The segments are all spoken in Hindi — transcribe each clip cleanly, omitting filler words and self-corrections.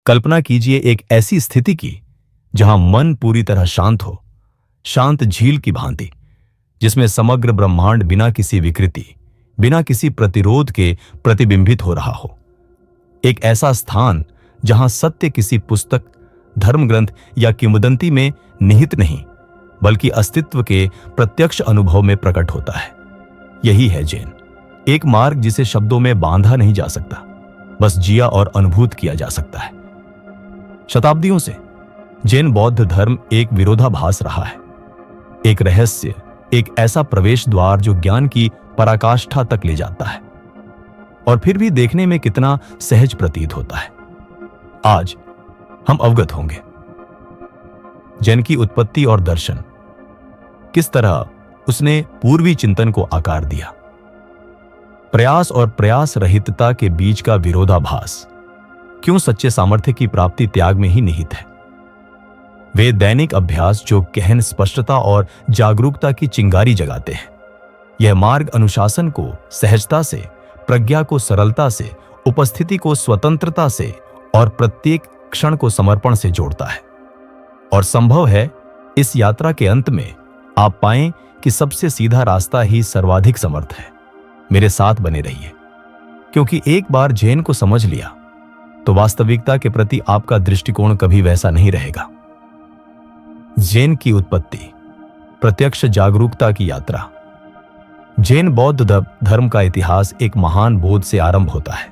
कल्पना कीजिए एक ऐसी स्थिति की जहां मन पूरी तरह शांत हो, शांत झील की भांति, जिसमें समग्र ब्रह्मांड बिना किसी विकृति, बिना किसी प्रतिरोध के प्रतिबिंबित हो रहा हो। एक ऐसा स्थान जहां सत्य किसी पुस्तक, धर्म ग्रंथ या किंवदंती में निहित नहीं, बल्कि अस्तित्व के प्रत्यक्ष अनुभव में प्रकट होता है। यही है जैन, एक मार्ग जिसे शब्दों में बांधा नहीं जा सकता, बस जिया और अनुभूत किया जा सकता है। शताब्दियों से जैन बौद्ध धर्म एक विरोधाभास रहा है, एक रहस्य, एक ऐसा प्रवेश द्वार जो ज्ञान की पराकाष्ठा तक ले जाता है और फिर भी देखने में कितना सहज प्रतीत होता है। आज हम अवगत होंगे जैन की उत्पत्ति और दर्शन, किस तरह उसने पूर्वी चिंतन को आकार दिया। प्रयास और प्रयास रहितता के बीच का विरोधाभास क्यों सच्चे सामर्थ्य की प्राप्ति त्याग में ही निहित है। वे दैनिक अभ्यास जो गहन स्पष्टता और जागरूकता की चिंगारी जगाते हैं। यह मार्ग अनुशासन को सहजता से, प्रज्ञा को सरलता से, उपस्थिति को स्वतंत्रता से और प्रत्येक क्षण को समर्पण से जोड़ता है। और संभव है इस यात्रा के अंत में आप पाएं कि सबसे सीधा रास्ता ही सर्वाधिक समर्थ है। मेरे साथ बने रहिए, क्योंकि एक बार जैन को समझ लिया तो वास्तविकता के प्रति आपका दृष्टिकोण कभी वैसा नहीं रहेगा। जैन की उत्पत्ति, प्रत्यक्ष जागरूकता की यात्रा। जैन बौद्ध धर्म का इतिहास एक महान बोध से आरंभ होता है।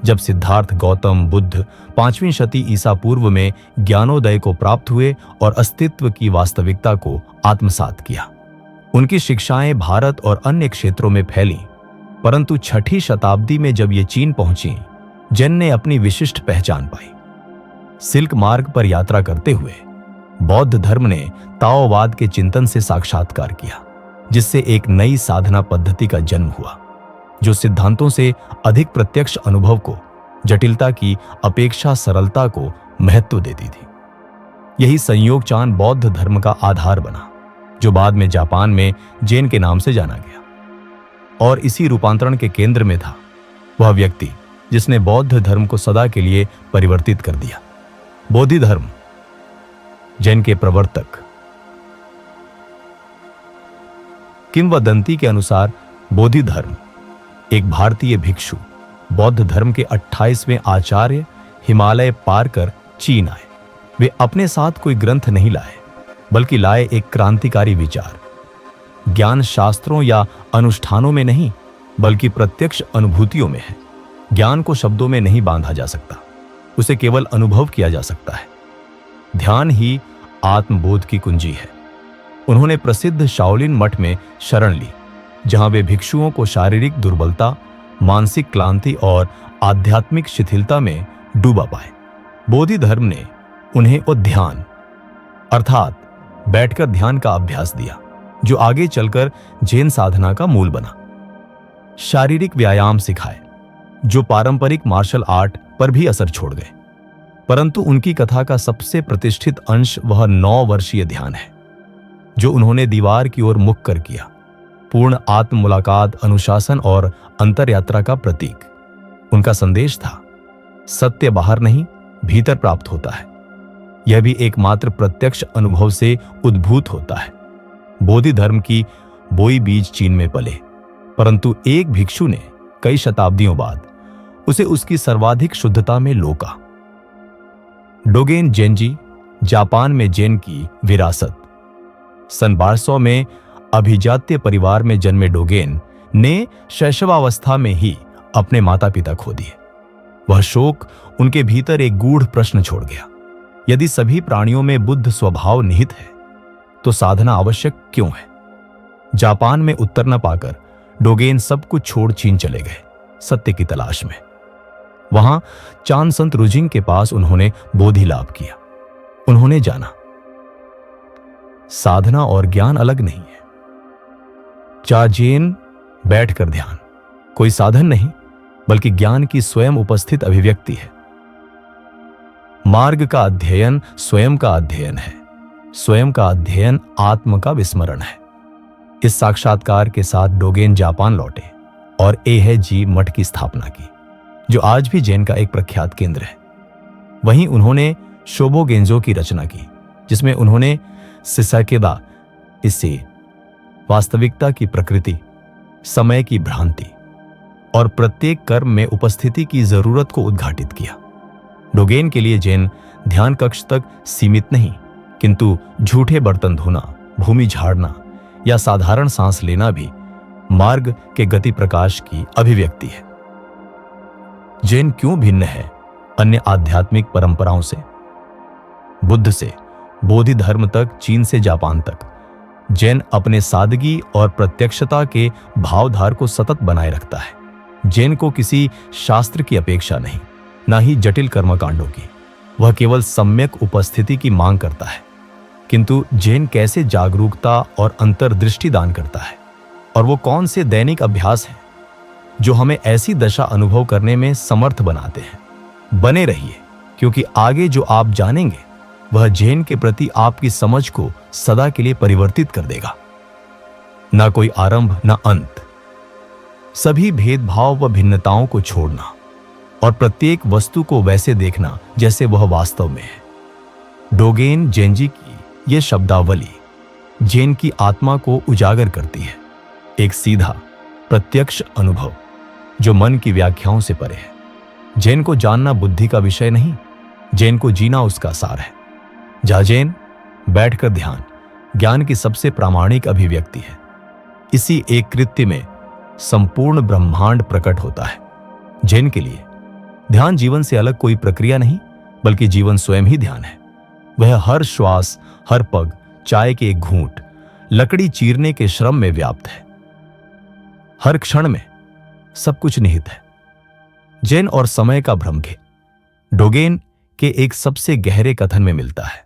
जब सिद्धार्थ गौतम बुद्ध 5वीं शती ईसा पूर्व में ज्ञानोदय को प्राप्त हुए और अस्तित्व की वास्तविकता को आत्मसात किया। उनकी शिक्षाएं भारत और अन्य क्षेत्रों में फैलीं, परंतु 6ठी शताब्दी में जब ये चीन पहुंची, जैन ने अपनी विशिष्ट पहचान पाई। सिल्क मार्ग पर यात्रा करते हुए बौद्ध धर्म ने ताओवाद के चिंतन से साक्षात्कार किया, जिससे एक नई साधना पद्धति का जन्म हुआ, जो सिद्धांतों से अधिक प्रत्यक्ष अनुभव को, जटिलता की अपेक्षा सरलता को महत्व देती थी। यही संयोग चान बौद्ध धर्म का आधार बना, जो बाद में जापान में जैन के नाम से जाना गया। और इसी रूपांतरण के केंद्र में था वह व्यक्ति जिसने बौद्ध धर्म को सदा के लिए परिवर्तित कर दिया, बोधि धर्म, जैन के प्रवर्तक। किंवदंती के अनुसार बोधि धर्म एक भारतीय भिक्षु बौद्ध धर्म के 28वें आचार्य हिमालय पार कर चीन आए। वे अपने साथ कोई ग्रंथ नहीं लाए, बल्कि लाए एक क्रांतिकारी विचार। ज्ञान शास्त्रों या अनुष्ठानों में नहीं, बल्कि प्रत्यक्ष अनुभूतियों में है। ज्ञान को शब्दों में नहीं बांधा जा सकता, उसे केवल अनुभव किया जा सकता है। ध्यान ही आत्मबोध की कुंजी है। उन्होंने प्रसिद्ध शाओलिन मठ में शरण ली, जहां वे भिक्षुओं को शारीरिक दुर्बलता, मानसिक क्लांति और आध्यात्मिक शिथिलता में डूबा पाए। बोधि धर्म ने उन्हें ध्यान अर्थात बैठकर ध्यान का अभ्यास दिया, जो आगे चलकर जैन साधना का मूल बना। शारीरिक व्यायाम सिखाए, जो पारंपरिक मार्शल आर्ट पर भी असर छोड़ गए। परंतु उनकी कथा का सबसे प्रतिष्ठित अंश वह 9 वर्षीय ध्यान है, जो उन्होंने दीवार की ओर मुख कर किया। पूर्ण आत्म मुलाकात, अनुशासन और अंतर यात्रा का प्रतीक। उनका संदेश था, सत्य बाहर नहीं, भीतर प्राप्त होता है। यह भी एकमात्र प्रत्यक्ष अनुभव से उद्भूत होता है। बोधि धर्म की बोई बीज चीन में पले, परंतु एक भिक्षु ने कई शताब्दियों बाद उसे उसकी सर्वाधिक शुद्धता में लोका। डोगेन जेनजी, जापान में जैन की विरासत। सन 1200 में अभिजात्य परिवार में जन्मे डोगेन ने शैशवावस्था में ही अपने माता पिता खो दिए। वह शोक उनके भीतर एक गूढ़ प्रश्न छोड़ गया। यदि सभी प्राणियों में बुद्ध स्वभाव निहित है, तो साधना आवश्यक क्यों है? जापान में उत्तर न पाकर डोगेन सब कुछ छोड़ चीन चले गए, सत्य की तलाश में। वहां चान संत रुजिंग के पास उन्होंने बोधि लाभ किया। उन्होंने जाना, साधना और ज्ञान अलग नहीं है। चाजेन बैठकर ध्यान कोई साधन नहीं, बल्कि ज्ञान की स्वयं उपस्थित अभिव्यक्ति है। मार्ग का अध्ययन स्वयं का अध्ययन है, स्वयं का अध्ययन आत्म का विस्मरण है। इस साक्षात्कार के साथ डोगेन जापान लौटे और एहे जी मठ की स्थापना की, जो आज भी जैन का एक प्रख्यात केंद्र है। वहीं उन्होंने शोबो गेंजो की रचना की, जिसमें उन्होंने सिसाकेदा, इससे वास्तविकता की प्रकृति, समय की भ्रांति और प्रत्येक कर्म में उपस्थिति की जरूरत को उद्घाटित किया। डोगेन के लिए जैन ध्यान कक्ष तक सीमित नहीं, किंतु झूठे बर्तन धोना, भूमि झाड़ना या साधारण सांस लेना भी मार्ग के गति प्रकाश की अभिव्यक्ति है। जैन क्यों भिन्न है अन्य आध्यात्मिक परंपराओं से? बुद्ध से बोधि धर्म तक, चीन से जापान तक, जैन अपने सादगी और प्रत्यक्षता के भावधार को सतत बनाए रखता है। जैन को किसी शास्त्र की अपेक्षा नहीं, ना ही जटिल कर्मकांडों की। वह केवल सम्यक उपस्थिति की मांग करता है। किंतु जैन कैसे जागरूकता और अंतर्दृष्टि दान करता है, और वो कौन से दैनिक अभ्यास हैं जो हमें ऐसी दशा अनुभव करने में समर्थ बनाते हैं। बने रहिए, क्योंकि आगे जो आप जानेंगे वह जैन के प्रति आपकी समझ को सदा के लिए परिवर्तित कर देगा। ना कोई आरंभ, ना अंत, सभी भेदभाव व भिन्नताओं को छोड़ना और प्रत्येक वस्तु को वैसे देखना जैसे वह वास्तव में है। डोगेन जेंजी की यह शब्दावली जैन की आत्मा को उजागर करती है, एक सीधा प्रत्यक्ष अनुभव जो मन की व्याख्याओं से परे है। जैन को जानना बुद्धि का विषय नहीं, जैन को जीना उसका सार है। जाजैन बैठकर ध्यान ज्ञान की सबसे प्रामाणिक अभिव्यक्ति है। इसी एक कृत्य में संपूर्ण ब्रह्मांड प्रकट होता है। जैन के लिए ध्यान जीवन से अलग कोई प्रक्रिया नहीं, बल्कि जीवन स्वयं ही ध्यान है। वह हर श्वास, हर पग, चाय के एक घूंट, लकड़ी चीरने के श्रम में व्याप्त है। हर क्षण में सब कुछ निहित है। जैन और समय का भ्रमखेल डोगेन के एक सबसे गहरे कथन में मिलता है।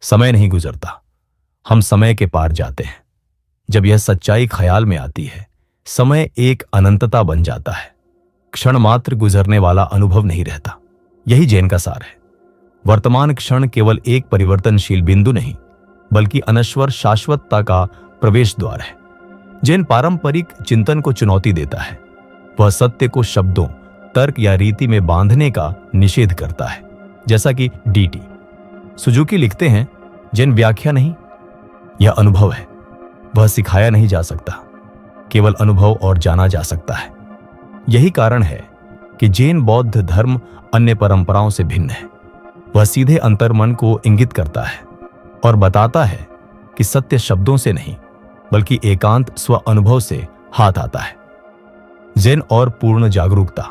समय नहीं गुजरता, हम समय के पार जाते हैं। जब यह सच्चाई ख्याल में आती है, समय एक अनंतता बन जाता है। क्षण मात्र गुजरने वाला अनुभव नहीं रहता। यही जैन का सार है। वर्तमान क्षण केवल एक परिवर्तनशील बिंदु नहीं, बल्कि अनश्वर शाश्वतता का प्रवेश द्वार है। जैन पारंपरिक चिंतन को चुनौती देता है। वह सत्य को शब्दों, तर्क या रीति में बांधने का निषेध करता है। जैसा कि डी.टी. सुजुकी लिखते हैं, जैन व्याख्या नहीं, यह अनुभव है। वह सिखाया नहीं जा सकता, केवल अनुभव और जाना जा सकता है। यही कारण है कि जैन बौद्ध धर्म अन्य परंपराओं से भिन्न है। वह सीधे अंतर्मन को इंगित करता है और बताता है कि सत्य शब्दों से नहीं, बल्कि एकांत स्व अनुभव से हाथ आता है। जैन और पूर्ण जागरूकता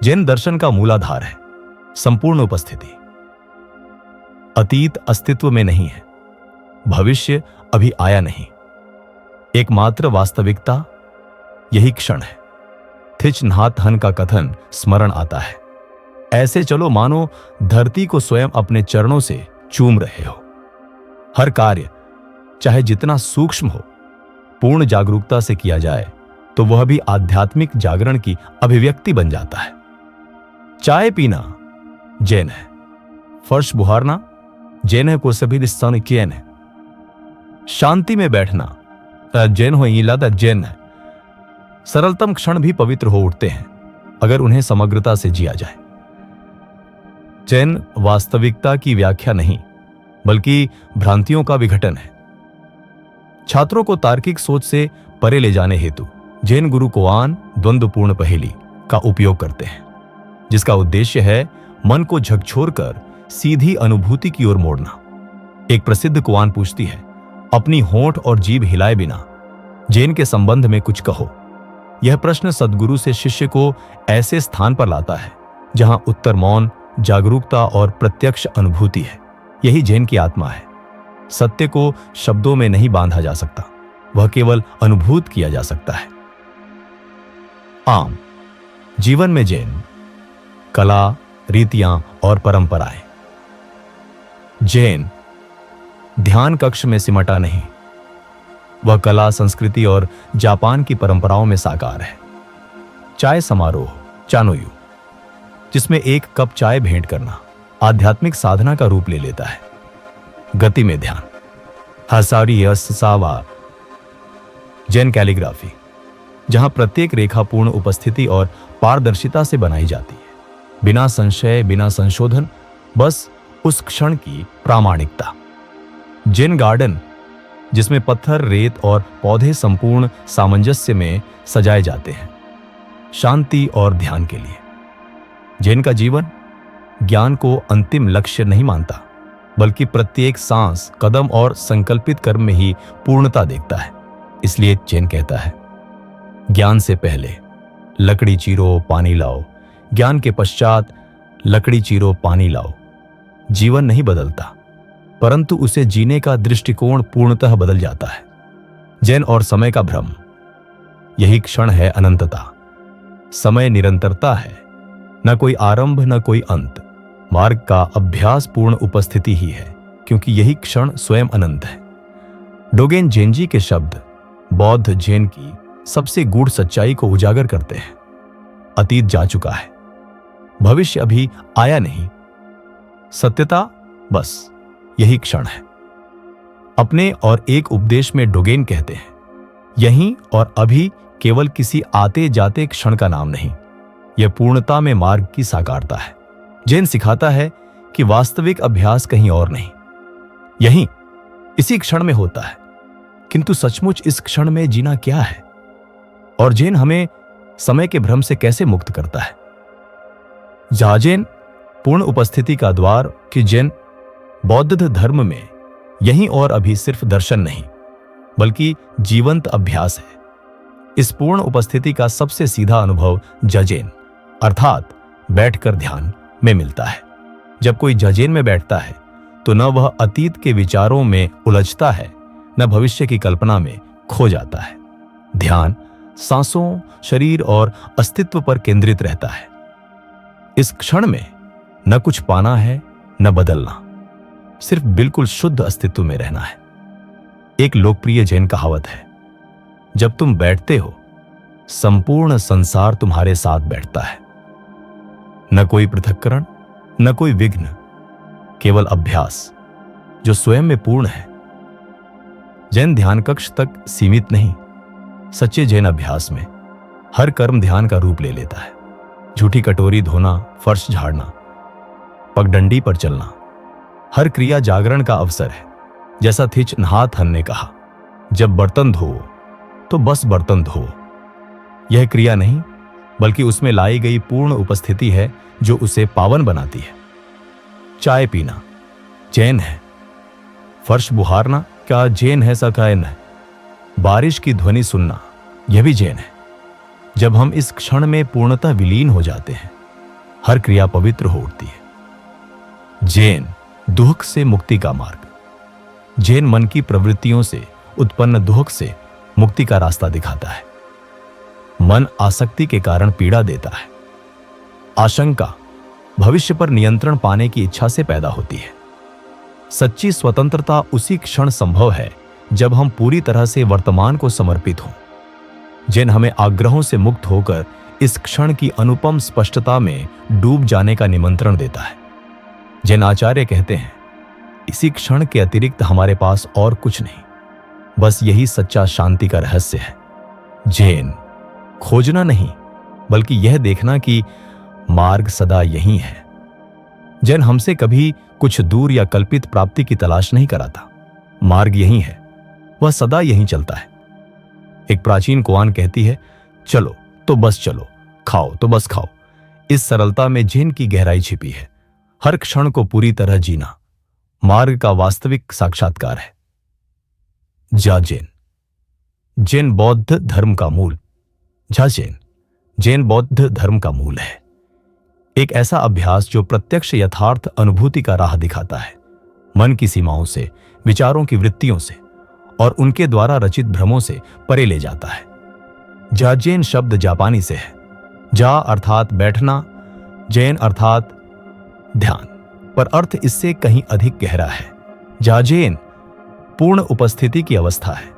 जैन दर्शन का मूलाधार है संपूर्ण उपस्थिति। अतीत अस्तित्व में नहीं है, भविष्य अभी आया नहीं, एकमात्र वास्तविकता यही क्षण है। थिच नाथ हन का कथन स्मरण आता है, ऐसे चलो मानो धरती को स्वयं अपने चरणों से चूम रहे हो। हर कार्य चाहे जितना सूक्ष्म हो, पूर्ण जागरूकता से किया जाए तो वह भी आध्यात्मिक जागरण की अभिव्यक्ति बन जाता है। चाय पीना जैन है, फर्श बुहारना जैन है, कोसभी स्थान जैन है, शांति में बैठना जैन हो इलादा जैन है। सरलतम क्षण भी पवित्र हो उठते हैं अगर उन्हें समग्रता से जिया जाए। जैन वास्तविकता की व्याख्या नहीं, बल्कि भ्रांतियों का विघटन है। छात्रों को तार्किक सोच से परे ले जाने हेतु जैन गुरु कोआन द्वंद्वपूर्ण पहेली का उपयोग करते हैं, जिसका उद्देश्य है मन को झकझोरकर सीधी अनुभूति की ओर मोड़ना। एक प्रसिद्ध कोआन पूछती है, अपनी होंठ और जीभ हिलाए बिना जैन के संबंध में कुछ कहो। यह प्रश्न सद्गुरु से शिष्य को ऐसे स्थान पर लाता है जहां उत्तर मौन, जागरूकता और प्रत्यक्ष अनुभूति है। यही जैन की आत्मा है। सत्य को शब्दों में नहीं बांधा जा सकता, वह केवल अनुभूत किया जा सकता है। आम जीवन में जैन कला, रीतियां और परंपराएं। जैन ध्यान कक्ष में सिमटा नहीं, वह कला, संस्कृति और जापान की परंपराओं में साकार है। चाय समारोह चानोयू, जिसमें एक कप चाय भेंट करना आध्यात्मिक साधना का रूप ले लेता है। गति में ध्यान हसारी यसावा जैन कैलीग्राफी, जहां प्रत्येक रेखा पूर्ण उपस्थिति और पारदर्शिता से बनाई जाती है। बिना संशय, बिना संशोधन, बस उस क्षण की प्रामाणिकता। जेन गार्डन, जिसमें पत्थर, रेत और पौधे संपूर्ण सामंजस्य में सजाए जाते हैं, शांति और ध्यान के लिए। जेन का जीवन ज्ञान को अंतिम लक्ष्य नहीं मानता, बल्कि प्रत्येक सांस, कदम और संकल्पित कर्म में ही पूर्णता देखता है। इसलिए जेन कहता है, ज्ञान से पहले लकड़ी चीरो, पानी लाओ, ज्ञान के पश्चात लकड़ी चीरो, पानी लाओ। जीवन नहीं बदलता, परंतु उसे जीने का दृष्टिकोण पूर्णतः बदल जाता है। जैन और समय का भ्रम। यही क्षण है अनंतता। समय निरंतरता है, न कोई आरंभ न कोई अंत। मार्ग का अभ्यास पूर्ण उपस्थिति ही है, क्योंकि यही क्षण स्वयं अनंत है। डोगेन जेनजी के शब्द बौद्ध जैन की सबसे गूढ़ सच्चाई को उजागर करते हैं। अतीत जा चुका है, भविष्य अभी आया नहीं। सत्यता बस यही क्षण है। अपने और एक उपदेश में डोगेन कहते हैं, यहीं और अभी केवल किसी आते जाते क्षण का नाम नहीं, यह पूर्णता में मार्ग की साकारता है। जैन सिखाता है कि वास्तविक अभ्यास कहीं और नहीं, यहीं इसी क्षण में होता है। किंतु सचमुच इस क्षण में जीना क्या है? और जैन हमें समय के भ्रम से कैसे मुक्त करता है? जाजेन पूर्ण उपस्थिति का द्वार कि जैन बौद्ध धर्म में यहीं और अभी सिर्फ दर्शन नहीं, बल्कि जीवंत अभ्यास है। इस पूर्ण उपस्थिति का सबसे सीधा अनुभव जजेन अर्थात बैठकर ध्यान में मिलता है। जब कोई जजेन में बैठता है तो न वह अतीत के विचारों में उलझता है, न भविष्य की कल्पना में खो जाता है। ध्यान सांसों, शरीर और अस्तित्व पर केंद्रित रहता है। इस क्षण में न कुछ पाना है न बदलना, सिर्फ बिल्कुल शुद्ध अस्तित्व में रहना है। एक लोकप्रिय जैन कहावत है, जब तुम बैठते हो संपूर्ण संसार तुम्हारे साथ बैठता है। न कोई पृथक्करण, न कोई विघ्न, केवल अभ्यास जो स्वयं में पूर्ण है। जैन ध्यान कक्ष तक सीमित नहीं, सच्चे जैन अभ्यास में हर कर्म ध्यान का रूप ले लेता है। झूठी कटोरी धोना, फर्श झाड़ना, पगडंडी पर चलना, हर क्रिया जागरण का अवसर है। जैसा थिच नहात हन ने कहा, जब बर्तन धो तो बस बर्तन धो। यह क्रिया नहीं, बल्कि उसमें लाई गई पूर्ण उपस्थिति है जो उसे पावन बनाती है। चाय पीना जैन है, फर्श बुहारना क्या जैन है? सकायन है। बारिश की ध्वनि सुनना यह भी जैन है। जब हम इस क्षण में पूर्णतः विलीन हो जाते हैं, हर क्रिया पवित्र हो उठती है। जैन दुख से मुक्ति का मार्ग। जैन मन की प्रवृत्तियों से उत्पन्न दुख से मुक्ति का रास्ता दिखाता है। मन आसक्ति के कारण पीड़ा देता है। आशंका भविष्य पर नियंत्रण पाने की इच्छा से पैदा होती है। सच्ची स्वतंत्रता उसी क्षण संभव है जब हम पूरी तरह से वर्तमान को समर्पित हों। जैन हमें आग्रहों से मुक्त होकर इस क्षण की अनुपम स्पष्टता में डूब जाने का निमंत्रण देता है। जैन आचार्य कहते हैं, इसी क्षण के अतिरिक्त हमारे पास और कुछ नहीं, बस यही सच्चा शांति का रहस्य है। जैन खोजना नहीं, बल्कि यह देखना कि मार्ग सदा यही है। जैन हमसे कभी कुछ दूर या कल्पित प्राप्ति की तलाश नहीं कराता। मार्ग यही है, वह सदा यहीं चलता है। एक प्राचीन कोआन कहती है, चलो तो बस चलो, खाओ तो बस खाओ। इस सरलता में जैन की गहराई छिपी है। हर क्षण को पूरी तरह जीना मार्ग का वास्तविक साक्षात्कार है। जाजेन जैन बौद्ध धर्म का मूल। जाजेन जैन बौद्ध धर्म का मूल है। एक ऐसा अभ्यास जो प्रत्यक्ष यथार्थ अनुभूति का राह दिखाता है, मन की सीमाओं से, विचारों की वृत्तियों से और उनके द्वारा रचित भ्रमों से परे ले जाता है। जाजेन शब्द जापानी से है। जा अर्थात बैठना, जैन अर्थात ध्यान, पर अर्थ इससे कहीं अधिक गहरा है। जाजेन पूर्ण उपस्थिति की अवस्था है,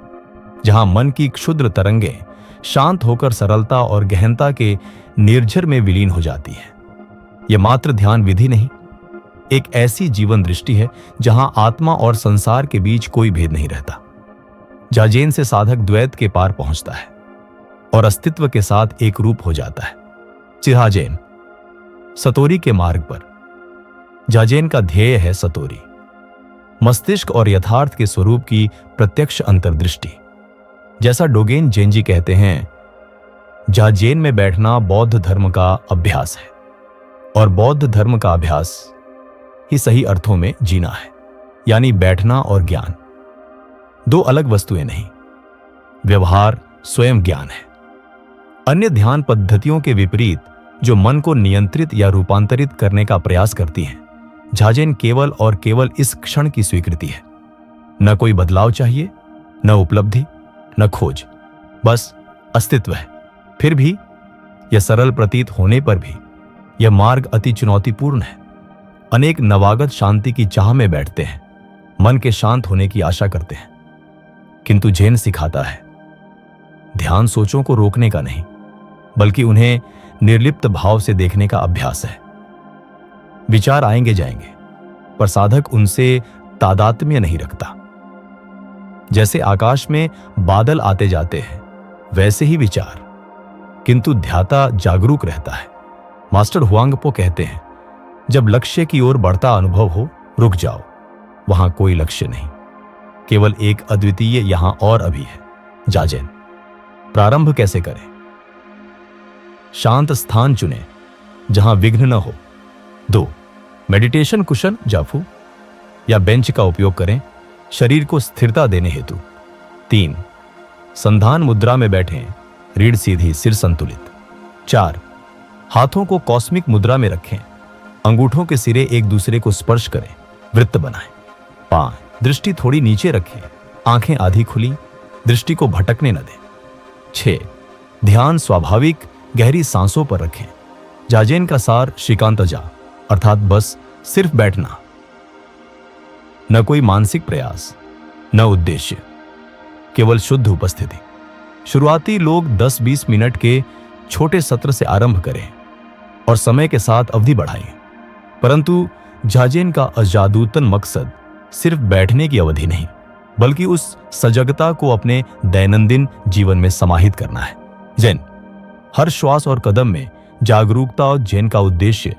जहां मन की क्षुद्र तरंगें शांत होकर सरलता और गहनता के निर्झर में विलीन हो जाती है। यह मात्र ध्यान विधि नहीं, एक ऐसी जीवन दृष्टि है जहां आत्मा और संसार के बीच कोई भेद नहीं रहता। जाजेन से साधक द्वैत के पार पहुंचता है और अस्तित्व के साथ एक रूप हो जाता है। चिहाजेन सतोरी के मार्ग पर। जाजेन का ध्येय है सतोरी, मस्तिष्क और यथार्थ के स्वरूप की प्रत्यक्ष अंतर्दृष्टि। जैसा डोगेन जेनजी कहते हैं, जाजेन में बैठना बौद्ध धर्म का अभ्यास है और बौद्ध धर्म का अभ्यास ही सही अर्थों में जीना है, यानी बैठना और ज्ञान दो अलग वस्तुएं नहीं। व्यवहार स्वयं ज्ञान है। अन्य ध्यान पद्धतियों के विपरीत जो मन को नियंत्रित या रूपांतरित करने का प्रयास करती हैं, जाजेन केवल और केवल इस क्षण की स्वीकृति है। न कोई बदलाव चाहिए, न उपलब्धि, न खोज, बस अस्तित्व है। फिर भी यह सरल प्रतीत होने पर भी यह मार्ग अति चुनौतीपूर्ण है। अनेक नवागत शांति की चाह में बैठते हैं, मन के शांत होने की आशा करते हैं, किंतु जैन सिखाता है ध्यान सोचों को रोकने का नहीं, बल्कि उन्हें निर्लिप्त भाव से देखने का अभ्यास है। विचार आएंगे जाएंगे, पर साधक उनसे तादात्म्य नहीं रखता। जैसे आकाश में बादल आते जाते हैं, वैसे ही विचार, किंतु ध्याता जागरूक रहता है। मास्टर हुआंगपो कहते हैं, जब लक्ष्य की ओर बढ़ता अनुभव हो, रुक जाओ। वहां कोई लक्ष्य नहीं, केवल एक अद्वितीय यहां और अभी है। जाजेन। प्रारंभ कैसे करें? शांत स्थान चुनें जहां विघ्न न हो। 2. मेडिटेशन कुशन, जाफू या बेंच का उपयोग करें, शरीर को स्थिरता देने हेतु। 3. संधान मुद्रा में बैठें, रीढ़ सीधी, सिर संतुलित। 4. हाथों को कॉस्मिक मुद्रा में रखें, अंगूठों के सिरे एक दूसरे को स्पर्श करें, वृत्त बनाएं। 5. दृष्टि थोड़ी नीचे रखें, आंखें आधी खुली, दृष्टि को भटकने न दें। 6. ध्यान स्वाभाविक गहरी सांसों पर रखें। जाजेन का सार श्रीकांतजा, अर्थात बस सिर्फ बैठना, न कोई मानसिक प्रयास, न उद्देश्य, केवल शुद्ध उपस्थिति। शुरुआती लोग 10-20 मिनट के छोटे सत्र से आरंभ करें और समय के साथ अवधि बढ़ाएं, परंतु जाजेन का अजादूतन मकसद सिर्फ बैठने की अवधि नहीं, बल्कि उस सजगता को अपने दैनंदिन जीवन में समाहित करना है। जैन हर श्वास और कदम में जागरूकता और जैन का उद्देश्य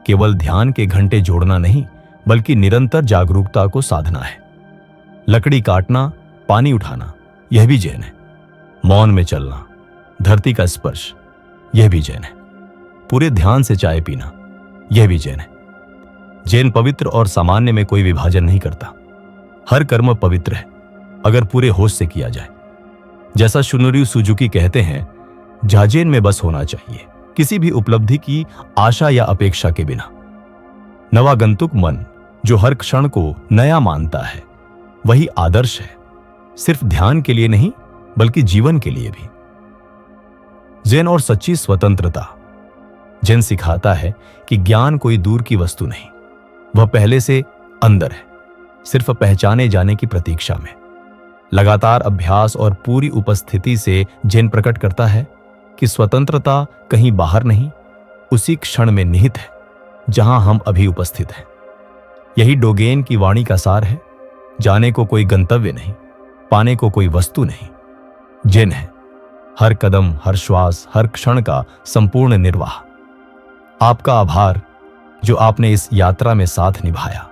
केवल ध्यान के घंटे जोड़ना नहीं, बल्कि निरंतर जागरूकता को साधना है। लकड़ी काटना, पानी उठाना, यह भी जैन है। मौन में चलना, धरती का स्पर्श, यह भी जैन है। पूरे ध्यान से चाय पीना, यह भी जैन है। जैन पवित्र और सामान्य में कोई विभाजन नहीं करता। हर कर्म पवित्र है अगर पूरे होश से किया जाए। जैसा शुनोरी सुजुकी कहते हैं, जाजेन में बस होना चाहिए, किसी भी उपलब्धि की आशा या अपेक्षा के बिना। नवागंतुक मन जो हर क्षण को नया मानता है, वही आदर्श है, सिर्फ ध्यान के लिए नहीं, बल्कि जीवन के लिए भी। जैन और सच्ची स्वतंत्रता। जैन सिखाता है कि ज्ञान कोई दूर की वस्तु नहीं, वह पहले से अंदर है, सिर्फ पहचाने जाने की प्रतीक्षा में। लगातार अभ्यास और पूरी उपस्थिति से जैन प्रकट करता है कि स्वतंत्रता कहीं बाहर नहीं, उसी क्षण में निहित है जहां हम अभी उपस्थित हैं। यही डोगेन की वाणी का सार है। जाने को कोई गंतव्य नहीं, पाने को कोई वस्तु नहीं, जैन है हर कदम, हर श्वास, हर क्षण का संपूर्ण निर्वाह। आपका आभार जो आपने इस यात्रा में साथ निभाया।